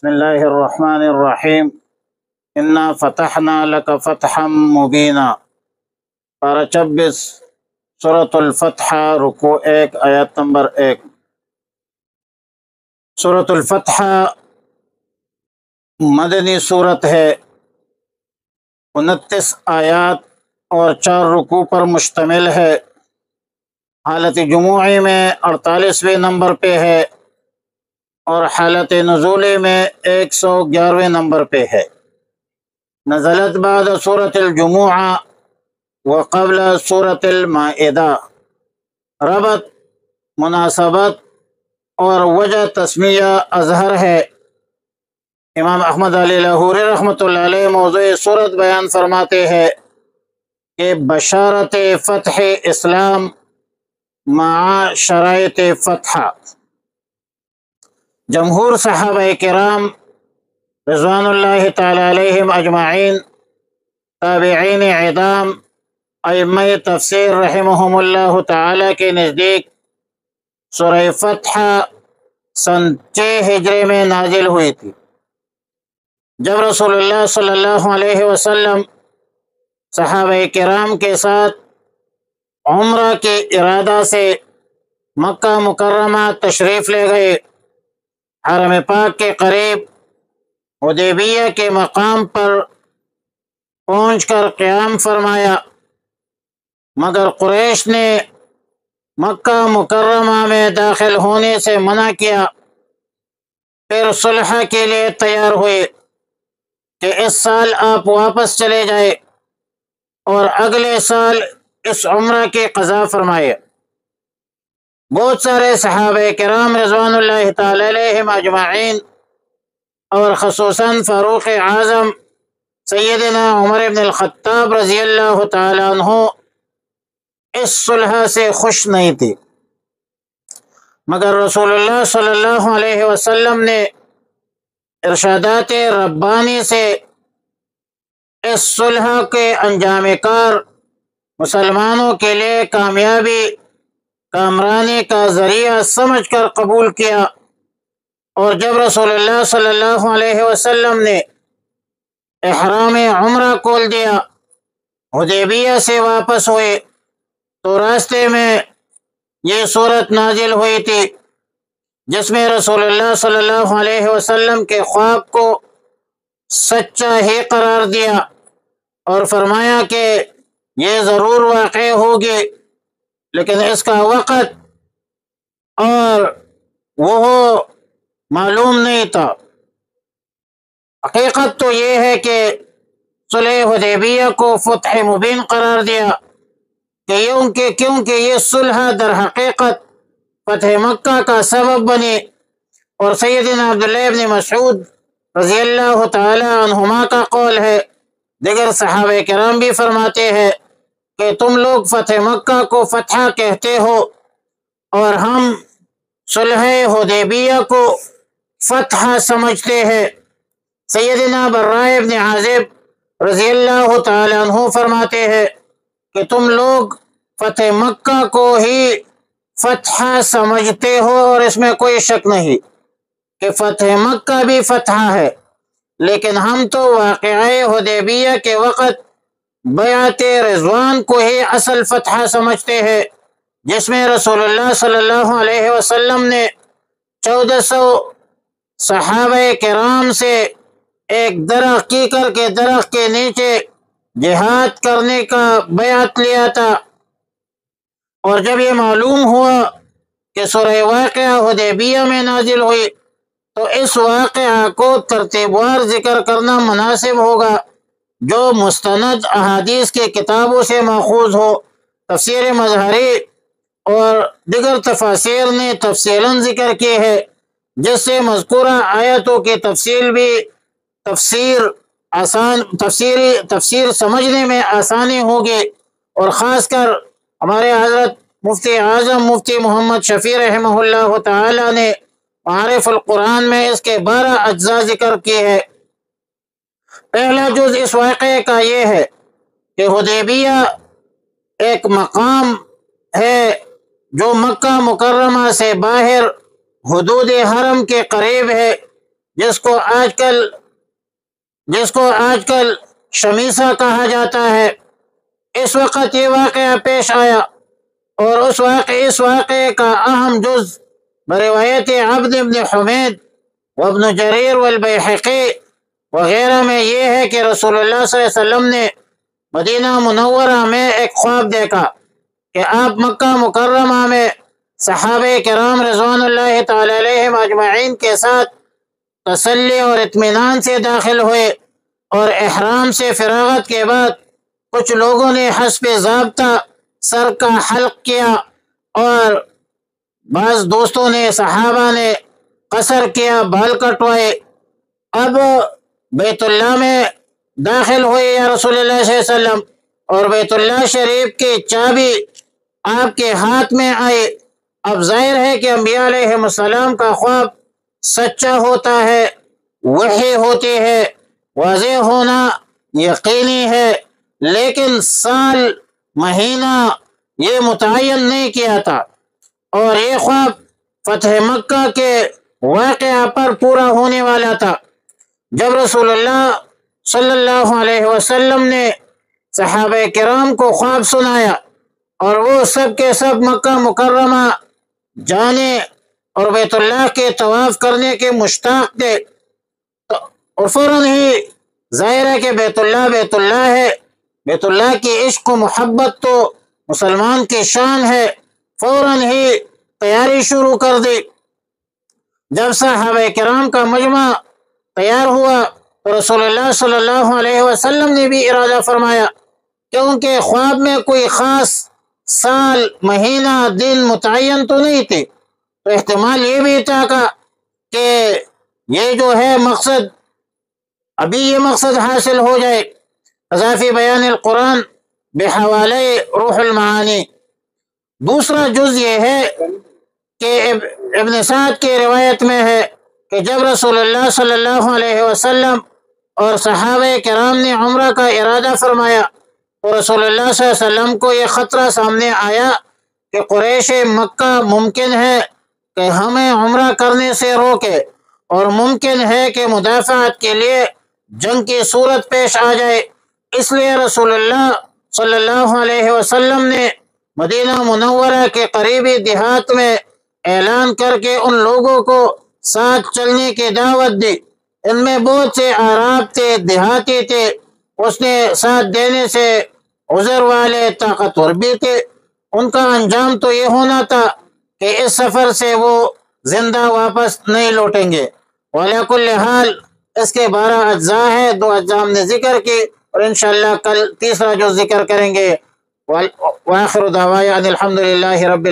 بسم اللہ الرحمن الرحیم انا فتحنا لک فتحا مبینا پارہ 26 سورۃ الفتح رکوع 1 آیت نمبر 1۔ سورۃ الفتح مدنی صورت ہے، 29 آیات اور 4 رکوع پر مشتمل ہے۔ حالت جموعی میں 48ویں نمبر پہ ہے اور حالت نزولی میں 111ویں نمبر پہ ہے۔ نزلت بعد سورۃ الجمعہ وقبل سورۃ المائدہ۔ ربط، مناسبت اور وجہ تسمیہ اظہر ہے۔ امام احمد علی لاہوری رحمۃ اللہ علیہ موضوع صورت بیان فرماتے ہیں کہ بشارت فتح اسلام مع شرائط فتح۔ جمہور صحابہ کرام رضوان اللہ تعالی علیہم اجمعین، تابعین اعظام، ائمہ تفسیر رحمہم اللہ تعالی کے نزدیک سورہ فتح سن 6 ہجری میں نازل ہوئی تھی، جب رسول اللہ صلی اللہ علیہ وسلم صحابہ کرام کے ساتھ عمرہ کے ارادہ سے مکہ مکرمہ تشریف لے گئے۔ حرم پاک کے قریب حدیبیہ کے مقام پر پہنچ کر قیام فرمایا، مگر قریش نے مکہ مکرمہ میں داخل ہونے سے منع کیا۔ پھر صلح کے لیے تیار ہوئے کہ اس سال آپ واپس چلے جائے اور اگلے سال اس عمرہ کی قضا فرمائے۔ بہت سارے صحابہ کرام رضوان اللہ تعالی علیہم اجمعین اور خصوصاً فاروق اعظم سیدنا عمر بن الخطاب رضی اللہ تعالی عنہ اس صلح سے خوش نہیں تھی، مگر رسول اللہ صلی اللہ علیہ وسلم نے ارشادات ربانی سے اس صلح کے انجام کار مسلمانوں کے لیے کامیابی کامرانی کا ذریعہ سمجھ کر قبول کیا، اور جب رسول اللہ صلی اللہ علیہ وسلم نے احرام عمرہ کھول دیا، حدیبیہ سے واپس ہوئے، تو راستے میں یہ صورت نازل ہوئی تھی جس میں رسول اللہ صلی اللہ علیہ وسلم کے خواب کو سچا ہی قرار دیا اور فرمایا کہ یہ ضرور واقع ہوگی، لیکن اس کا وقت اور وہ معلوم نہیں تھا۔ حقیقت تو یہ ہے کہ صلح حدیبیہ کو فتح مبین قرار دیا کیونکہ یہ صلح در حقیقت فتح مکہ کا سبب بنی، اور سیدنا عبداللہ ابن مسعود رضی اللہ تعالی عنہما کا قول ہے، دیگر صحابہ کرام بھی فرماتے ہیں کہ تم لوگ فتح مکہ کو فتح کہتے ہو اور ہم صلح حدیبیہ کو فتح سمجھتے ہیں۔ سیدنا براء ابن عازب رضی اللہ تعالی عنہ فرماتے ہیں کہ تم لوگ فتح مکہ کو ہی فتح سمجھتے ہو، اور اس میں کوئی شک نہیں کہ فتح مکہ بھی فتح ہے، لیکن ہم تو واقعہ حدیبیہ کے وقت بیعت رضوان کو ہی اصل فتح سمجھتے ہیں، جس میں رسول اللہ صلی اللہ علیہ وسلم نے 1400 صحابہ کرام سے ایک درخت کیکر کے درخت کے نیچے جہاد کرنے کا بیعت لیا تھا، اور جب یہ معلوم ہوا کہ سورہ واقعہ حدیبیہ میں نازل ہوئی تو اس واقعہ کو ترتیب وار ذکر کرنا مناسب ہوگا جو مستند احادیث کی کتابوں سے ماخوذ ہو۔ تفسیر مظہری اور دیگر تفاسیر نے تفصیلاً ذکر کی ہے، جس سے مذکورہ آیتوں کی تفسیر سمجھنے میں آسانی ہوگی، اور خاص کر ہمارے حضرت مفتی اعظم مفتی محمد شفیع رحمہ اللہ تعالی نے معارف القرآن میں اس کے 12 اجزاء ذکر کیے ہیں۔ پہلا جز اس واقعے کا یہ ہے کہ حدیبیہ ایک مقام ہے جو مکہ مکرمہ سے باہر حدود حرم کے قریب ہے، جس کو آج کل شمیسہ کہا جاتا ہے، اس وقت یہ واقعہ پیش آیا، اور اس واقعے کا اہم جز بروایت عبد بن حمید وابن جریر والبیحقی وغیرہ میں یہ ہے کہ رسول اللہ صلی اللہ علیہ وسلم نے مدینہ منورہ میں ایک خواب دیکھا کہ آپ مکہ مکرمہ میں صحابہ کرام رضوان اللہ تعالی علیہم اجمعین کے ساتھ تسلی اور اطمینان سے داخل ہوئے، اور احرام سے فراغت کے بعد کچھ لوگوں نے حسب ضابطہ سر کا حلق کیا، اور بعض دوستوں نے صحابہ نے قصر کیا، بال کٹوائے۔ اب بیت اللہ میں داخل ہوئے یا رسول اللہ صلی اللہ علیہ وسلم، اور بیت اللہ شریف کی چابی آپ کے ہاتھ میں آئی۔ اب ظاہر ہے کہ انبیاء علیہ السلام کا خواب سچا ہوتا ہے، وحی ہوتی ہے، واضح ہونا یقینی ہے، لیکن سال مہینہ یہ متعین نہیں کیا تھا، اور یہ خواب فتح مکہ کے واقعہ پر پورا ہونے والا تھا۔ جب رسول اللہ صلی اللہ علیہ وسلم نے صحابہ کرام کو خواب سنایا، اور وہ سب کے سب مکہ مکرمہ جانے اور بیت اللہ کے طواف کرنے کے مشتاق تھے، اور فوراً ہی ظاہر ہے کہ بیت اللہ ہے، بیت اللہ کی عشق و محبت تو مسلمان کی شان ہے، فوراً ہی تیاری شروع کر دی۔ جب صحابہ کرام کا مجمع تیار ہوا تو رسول اللہ صلی اللہ علیہ وسلم نے بھی ارادہ فرمایا، کیونکہ خواب میں کوئی خاص سال مہینہ دن متعین تو نہیں تھے، تو احتمال یہ بھی تھا کہ یہ جو ہے مقصد، ابھی یہ مقصد حاصل ہو جائے۔ اضافی بیان القرآن بحوالے روح المعانی۔ دوسرا جز یہ ہے کہ ابن سعد کی روایت میں ہے کہ جب رسول اللہ صلی اللہ علیہ وسلم اور صحابہ کرام نے عمرہ کا ارادہ فرمایا تو رسول اللہ صلی اللہ علیہ وسلم کو یہ خطرہ سامنے آیا کہ قریش مکہ ممکن ہے کہ ہمیں عمرہ کرنے سے روکے، اور ممکن ہے کہ مدافعت کے لیے جنگ کی صورت پیش آ جائے۔ اس لیے رسول اللہ صلی اللہ علیہ وسلم نے مدینہ منورہ کے قریبی دیہات میں اعلان کر کے ان لوگوں کو ساتھ چلنے کی دعوت دی۔ ان میں بہت سے اعراب تھے، دیہاتی تھے، اس نے ساتھ دینے سے عذر والے طاقتور بھی تھے۔ ان کا انجام تو یہ ہونا تھا کہ اس سفر سے وہ زندہ واپس نہیں لوٹیں گے۔ وعلیٰ کل حال اس کے 12 اجزاء ہیں، 2 اجزاء ہم نے ذکر کی، اور انشاءاللہ کل تیسرا جو ذکر کریں گے۔ وآخر دعوانا ان الحمد للہ رب العالمین۔